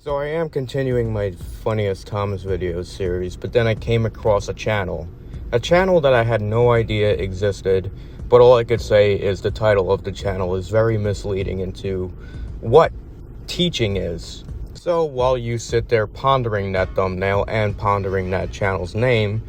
So I am continuing my Funniest Thomas videos series, but then I came across a channel that I had no idea existed, but all I could say is the title of the channel is very misleading into what teaching is. So while you sit there pondering that thumbnail and pondering that channel's name,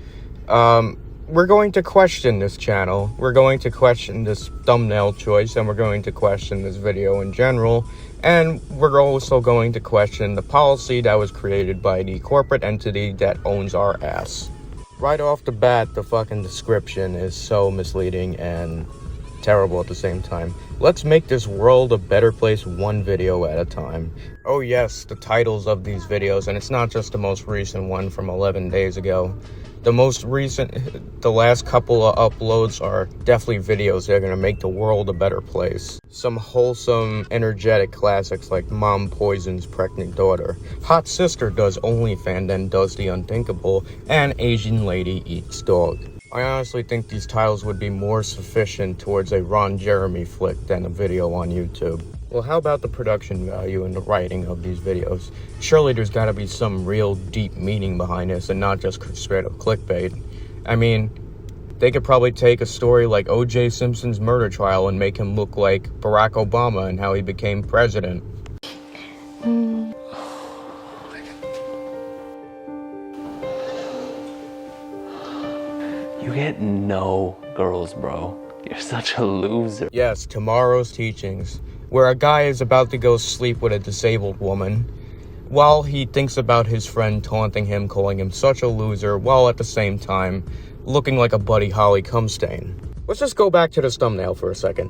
we're going to question this channel, we're going to question this thumbnail choice, and we're going to question this video in general, and we're also going to question the policy that was created by the corporate entity that owns our ass. Right off the bat, the fucking description is so misleading and terrible at the same time. Let's make this world a better place one video at a time. Oh yes, the titles of these videos, and it's not just the most recent one from 11 days ago. The last couple of uploads are definitely videos that are going to make the world a better place. Some wholesome, energetic classics like Mom Poisons Pregnant Daughter, Hot Sister Does OnlyFans and Does the Unthinkable, and Asian Lady Eats Dog. I honestly think these titles would be more sufficient towards a Ron Jeremy flick than a video on YouTube. Well, how about the production value and the writing of these videos? Surely there's gotta be some real deep meaning behind this and not just straight up clickbait. I mean, they could probably take a story like O.J. Simpson's murder trial and make him look like Barack Obama and how he became president. You get no girls, bro. You're such a loser. Yes, tomorrow's teachings, where a guy is about to go sleep with a disabled woman, while he thinks about his friend taunting him, calling him such a loser, while at the same time looking like a Buddy Holly cum stain. Let's just go back to this thumbnail for a second.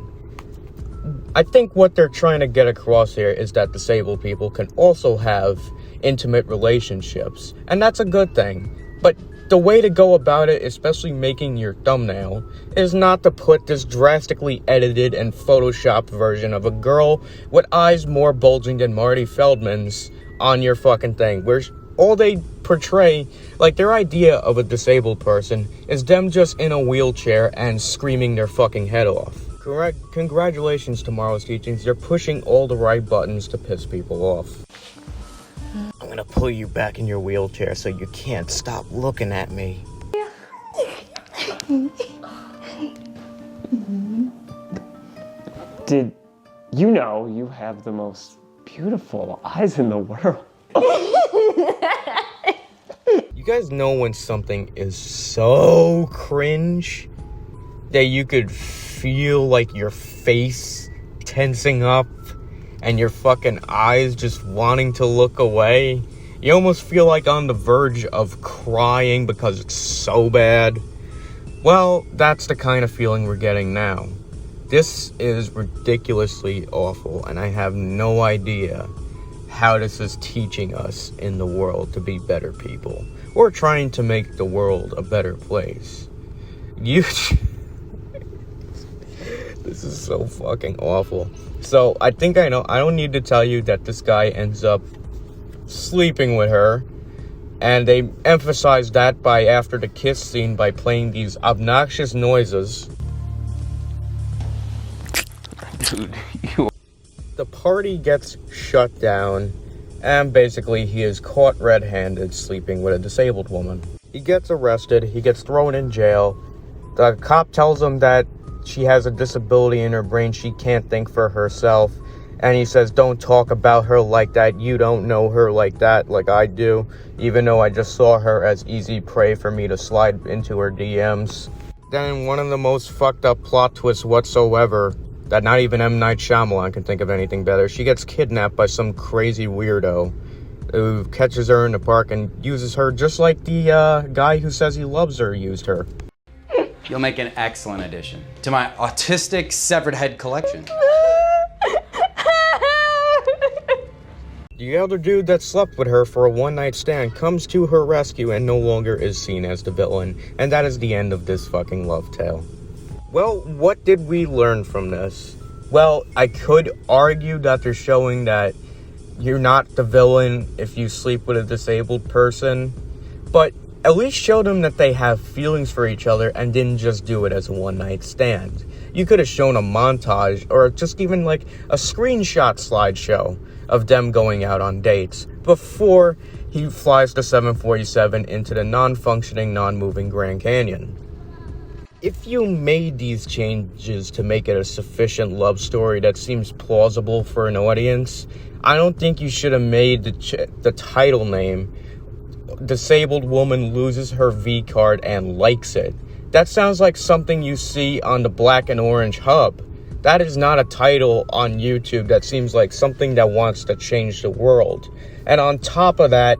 I think what they're trying to get across here is that disabled people can also have intimate relationships, and that's a good thing. But the way to go about it, especially making your thumbnail, is not to put this drastically edited and photoshopped version of a girl with eyes more bulging than Marty Feldman's on your fucking thing, where all they portray, like their idea of a disabled person, is them just in a wheelchair and screaming their fucking head off. Congratulations, tomorrow's teachings. You're pushing all the right buttons to piss people off. I'm gonna pull you back in your wheelchair so you can't stop looking at me. Did you know you have the most beautiful eyes in the world? You guys know when something is so cringe that you could feel like your face tensing up and your fucking eyes just wanting to look away? You almost feel like on the verge of crying because it's so bad. Well, that's the kind of feeling we're getting now. This is ridiculously awful, and I have no idea how this is teaching us in the world to be better people, or trying to make the world a better place. This is so fucking awful. So, I think I know. I don't need to tell you that this guy ends up sleeping with her. And they emphasize that by after the kiss scene by playing these obnoxious noises. Dude, you... The party gets shut down. And basically he is caught red-handed sleeping with a disabled woman. He gets arrested. He gets thrown in jail. The cop tells him that she has a disability in her brain. She can't think for herself. And he says, don't talk about her like that. You don't know her like that, like I do. Even though I just saw her as easy prey for me to slide into her DMs. Then one of the most fucked up plot twists whatsoever, that not even M. Night Shyamalan can think of anything better. She gets kidnapped by some crazy weirdo who catches her in the park and uses her just like the guy who says he loves her used her. You'll make an excellent addition to my autistic severed head collection. The other dude that slept with her for a one-night stand comes to her rescue and no longer is seen as the villain. And that is the end of this fucking love tale. Well, what did we learn from this? Well, I could argue that they're showing that you're not the villain if you sleep with a disabled person. But at least show them that they have feelings for each other and didn't just do it as a one-night stand. You could have shown a montage or just even like a screenshot slideshow of them going out on dates before he flies the 747 into the non-functioning, non-moving Grand Canyon. If you made these changes to make it a sufficient love story that seems plausible for an audience, I don't think you should have made the title name "Disabled Woman Loses Her V Card and Likes It." That sounds like something you see on the Black and Orange Hub. That is not a title on YouTube that seems like something that wants to change the world. And on top of that,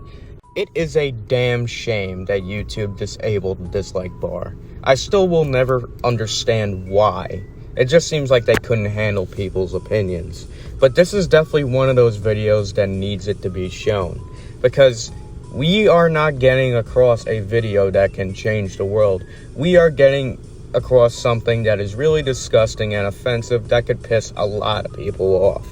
it is a damn shame that YouTube disabled the dislike bar. I still will never understand why. It just seems like they couldn't handle people's opinions. But this is definitely one of those videos that needs it to be shown. Because we are not getting across a video that can change the world. We are getting across something that is really disgusting and offensive that could piss a lot of people off.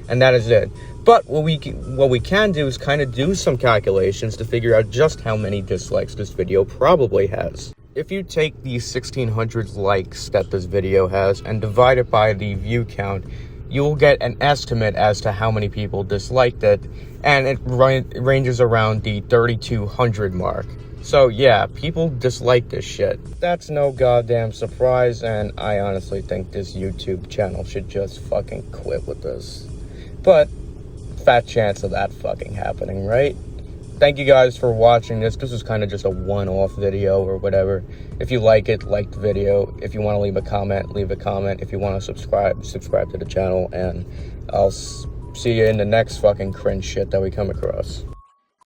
And that is it. But what we can do is kind of do some calculations to figure out just how many dislikes this video probably has. If you take the 1,600 likes that this video has and divide it by the view count, you will get an estimate as to how many people disliked it, and it ranges around the 3,200 mark. So yeah, people dislike this shit. That's no goddamn surprise, and I honestly think this YouTube channel should just fucking quit with this. But fat chance of that fucking happening, right? Thank you guys for watching this. This is kind of just a one-off video or whatever. If you like it, like the video. If you want to leave a comment, leave a comment. If you want to subscribe to the channel. And I'll see you in the next fucking cringe shit that we come across.